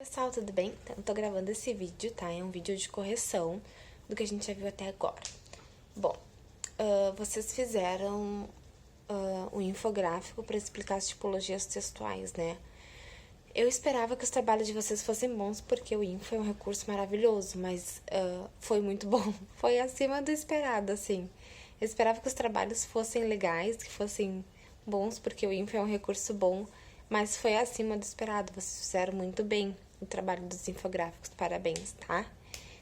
Pessoal, tudo bem? Então, eu tô gravando esse vídeo, tá? É um vídeo de correção do que a gente já viu até agora. Bom, vocês fizeram um infográfico para explicar as tipologias textuais, né? Eu esperava que os trabalhos de vocês fossem bons, porque o info é um recurso maravilhoso, mas foi muito bom. Foi acima do esperado, assim. Eu esperava que os trabalhos fossem legais, que fossem bons, porque o info é um recurso bom, mas foi acima do esperado. Vocês fizeram muito bem o trabalho dos infográficos. Parabéns, tá?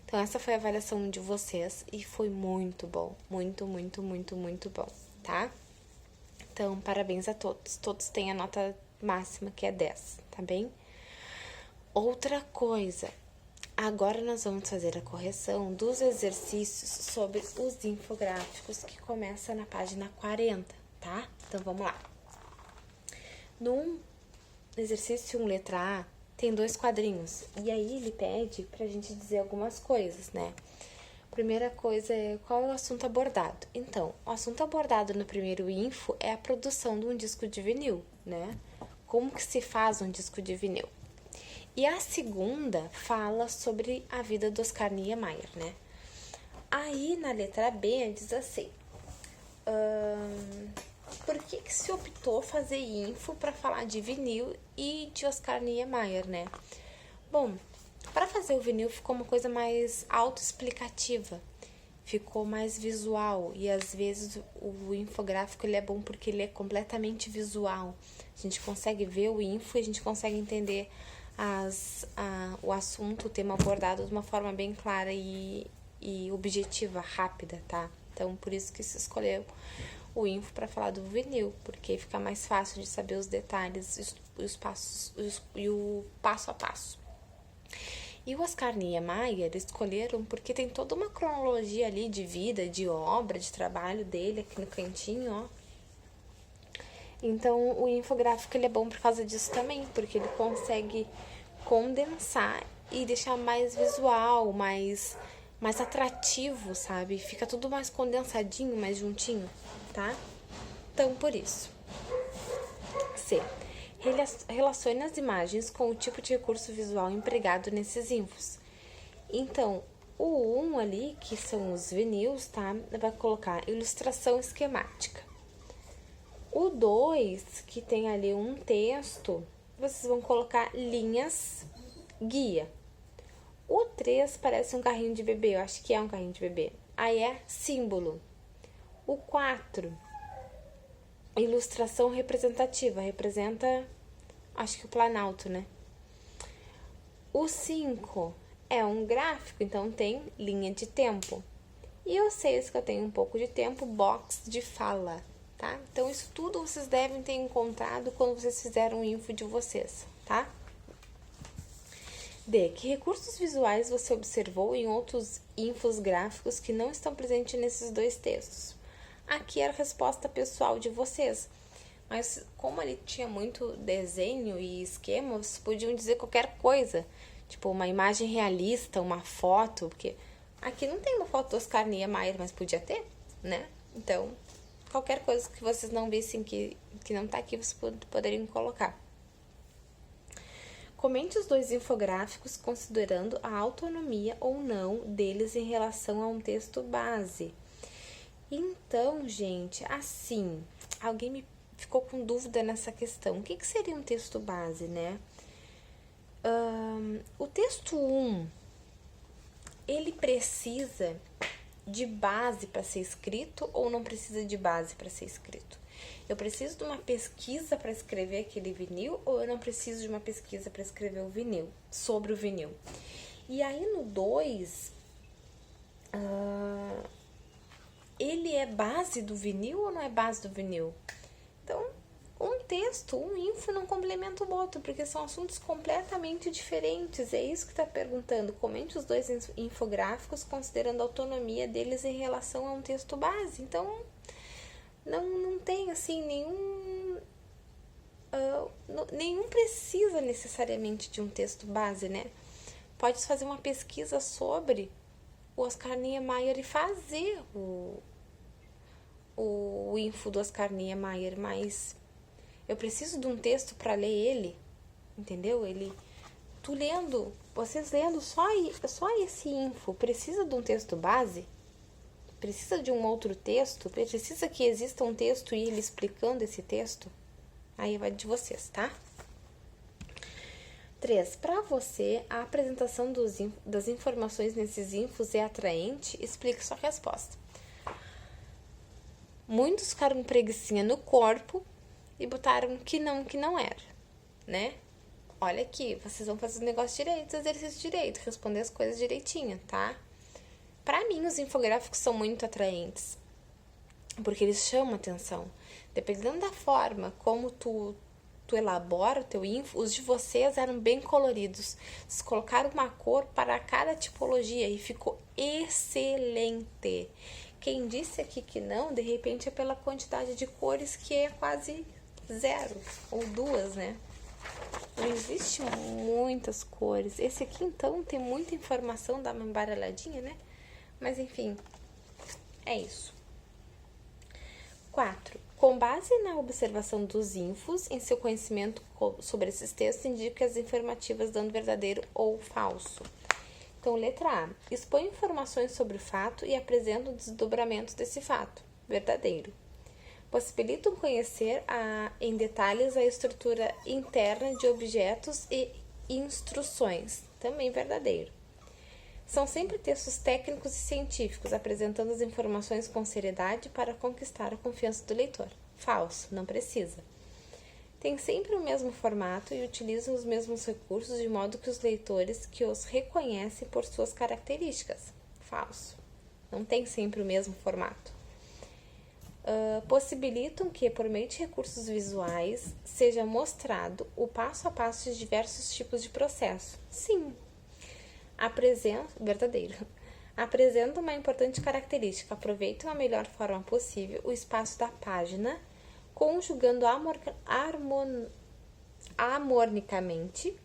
Então, essa foi a avaliação de vocês e foi muito bom. Muito, muito, muito, muito bom, tá? Então, parabéns a todos. Todos têm a nota máxima, que é 10, tá bem? Outra coisa, agora nós vamos fazer a correção dos exercícios sobre os infográficos, que começa na página 40, tá? Então, vamos lá. No exercício 1, letra A, tem 2 quadrinhos. E aí, ele pede pra gente dizer algumas coisas, né? Primeira coisa é qual é o assunto abordado. Então, o assunto abordado no primeiro info é a produção de um disco de vinil, né? Como que se faz um disco de vinil. E a segunda fala sobre a vida do Oscar Niemeyer, né? Aí, na letra B, diz assim... por que se optou fazer info para falar de vinil e de Oscar Niemeyer, né? Bom, para fazer o vinil ficou uma coisa mais autoexplicativa, ficou mais visual e às vezes o infográfico ele é bom porque ele é completamente visual. A gente consegue ver o info e a gente consegue entender o assunto, o tema abordado de uma forma bem clara e objetiva, rápida, tá? Então, por isso que se escolheu o info para falar do vinil, porque fica mais fácil de saber os detalhes e os passos e o passo a passo. E o Oscar Niemeyer escolheram porque tem toda uma cronologia ali de vida, de obra, de trabalho dele aqui no cantinho, ó. Então, o infográfico ele é bom por causa disso também, porque ele consegue condensar e deixar mais visual, mais atrativo, sabe? Fica tudo mais condensadinho, mais juntinho, tá? Então, por isso. C. Relacione as imagens com o tipo de recurso visual empregado nesses infos. Então, o 1 ali, que são os vinils, tá? Vai colocar ilustração esquemática. O 2, que tem ali um texto, vocês vão colocar linhas guia. O 3 parece um carrinho de bebê, eu acho que é um carrinho de bebê. Aí é símbolo. O 4, ilustração representativa, representa, acho que o Planalto, né? O 5 é um gráfico, então tem linha de tempo. E o 6, que eu tenho um pouco de tempo, box de fala, tá? Então, isso tudo vocês devem ter encontrado quando vocês fizeram o info de vocês, tá? D. Que recursos visuais você observou em outros infos gráficos que não estão presentes nesses 2 textos? Aqui era a resposta pessoal de vocês. Mas como ele tinha muito desenho e esquema, vocês podiam dizer qualquer coisa. Tipo, uma imagem realista, uma foto, porque aqui não tem uma foto do Oscar Niemeyer, mas podia ter, né? Então, qualquer coisa que vocês não vissem que não tá aqui, vocês poderiam colocar. Comente os 2 infográficos considerando a autonomia ou não deles em relação a um texto base. Então, gente, assim, alguém me ficou com dúvida nessa questão. O que seria um texto base, né? O texto 1, ele precisa de base para ser escrito ou não precisa de base para ser escrito? Eu preciso de uma pesquisa para escrever aquele vinil ou eu não preciso de uma pesquisa para escrever o vinil, sobre o vinil? E aí no 2, ele é base do vinil ou não é base do vinil? Então, um texto, um info não complementa o outro, porque são assuntos completamente diferentes. É isso que está perguntando. Comente os 2 infográficos considerando a autonomia deles em relação a um texto base. Então, não tem, assim, nenhum precisa necessariamente de um texto base, né? Pode fazer uma pesquisa sobre o Oscar Niemeyer e fazer o info do Oscar Niemeyer, mas eu preciso de um texto para ler ele, entendeu? Ele vocês lendo só esse info, precisa de um texto base? Precisa de um outro texto? Precisa que exista um texto e ele explicando esse texto? Aí vai de vocês, tá? 3. Para você, a apresentação das informações nesses infos é atraente? Explique sua resposta. Muitos ficaram com preguicinha no corpo e botaram que não era, né? Olha aqui, vocês vão fazer os negócios direito, os exercícios direito, responder as coisas direitinho, tá? Pra mim, os infográficos são muito atraentes, porque eles chamam atenção. Dependendo da forma como tu elabora o teu info, os de vocês eram bem coloridos. Vocês colocaram uma cor para cada tipologia e ficou excelente. Quem disse aqui que não, de repente é pela quantidade de cores que é quase 0 ou 2, né? Não existe muitas cores. Esse aqui, então, tem muita informação, dá uma embaralhadinha, né? Mas, enfim, é isso. 4. Com base na observação dos infos, em seu conhecimento sobre esses textos, indique as informativas dando verdadeiro ou falso. Então, letra A. Expõe informações sobre o fato e apresenta o desdobramento desse fato. Verdadeiro. Possibilitam conhecer em detalhes a estrutura interna de objetos e instruções. Também verdadeiro. São sempre textos técnicos e científicos, apresentando as informações com seriedade para conquistar a confiança do leitor. Falso, não precisa. Tem sempre o mesmo formato e utilizam os mesmos recursos de modo que os leitores que os reconhecem por suas características. Falso. Não tem sempre o mesmo formato. Possibilitam que, por meio de recursos visuais, seja mostrado o passo a passo de diversos tipos de processo. Sim. Verdadeiro. Apresenta uma importante característica. Aproveitam a melhor forma possível o espaço da página, conjugando harmonicamente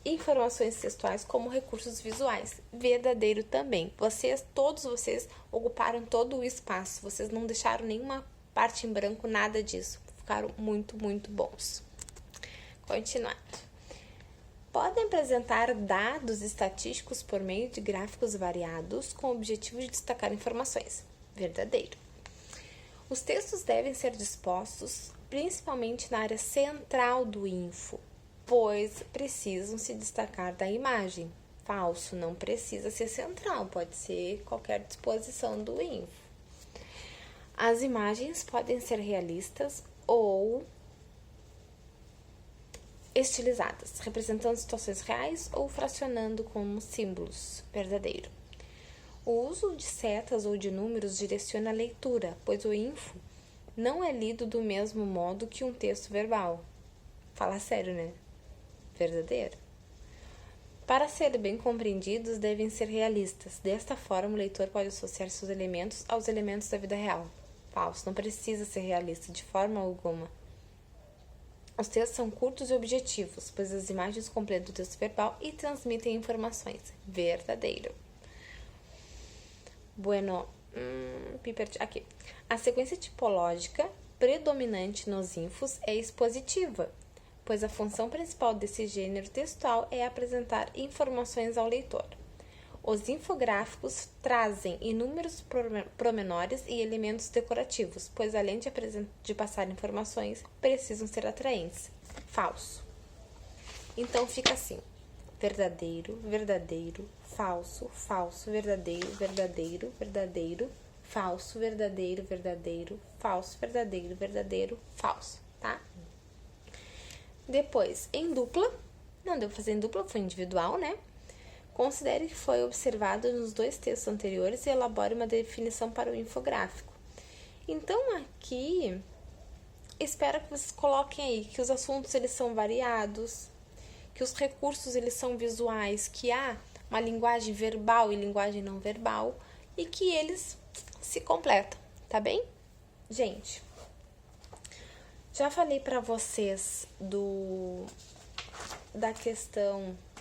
informações textuais como recursos visuais. Verdadeiro também. Todos vocês ocuparam todo o espaço. Vocês não deixaram nenhuma parte em branco, nada disso. Ficaram muito, muito bons. Continuando. Podem apresentar dados estatísticos por meio de gráficos variados com o objetivo de destacar informações. Verdadeiro. Os textos devem ser dispostos principalmente na área central do info, pois precisam se destacar da imagem. Falso, não precisa ser central, pode ser qualquer disposição do info. As imagens podem ser realistas ou estilizadas, representando situações reais ou fracionando como símbolos. Verdadeiro. O uso de setas ou de números direciona a leitura, pois o info não é lido do mesmo modo que um texto verbal. Fala sério, né? Verdadeiro. Para serem bem compreendidos, devem ser realistas. Desta forma, o leitor pode associar seus elementos aos elementos da vida real. Falso. Não precisa ser realista de forma alguma. Os textos são curtos e objetivos, pois as imagens completam o texto verbal e transmitem informações. Verdadeiro. Bueno, aqui. A sequência tipológica predominante nos infos é expositiva, pois a função principal desse gênero textual é apresentar informações ao leitor. Os infográficos trazem inúmeros promenores e elementos decorativos, pois além de passar informações, precisam ser atraentes. Falso. Então fica assim: verdadeiro, verdadeiro, falso, falso, verdadeiro, verdadeiro, verdadeiro, falso, verdadeiro, verdadeiro, falso, verdadeiro, verdadeiro, falso, tá? Depois, em dupla, não deu pra fazer em dupla, foi individual, né? Considere que foi observado nos dois textos anteriores e elabore uma definição para o infográfico. Então, aqui, espero que vocês coloquem aí que os assuntos eles são variados, que os recursos eles são visuais, que há uma linguagem verbal e linguagem não verbal e que eles se completam, tá bem? Gente, já falei para vocês da questão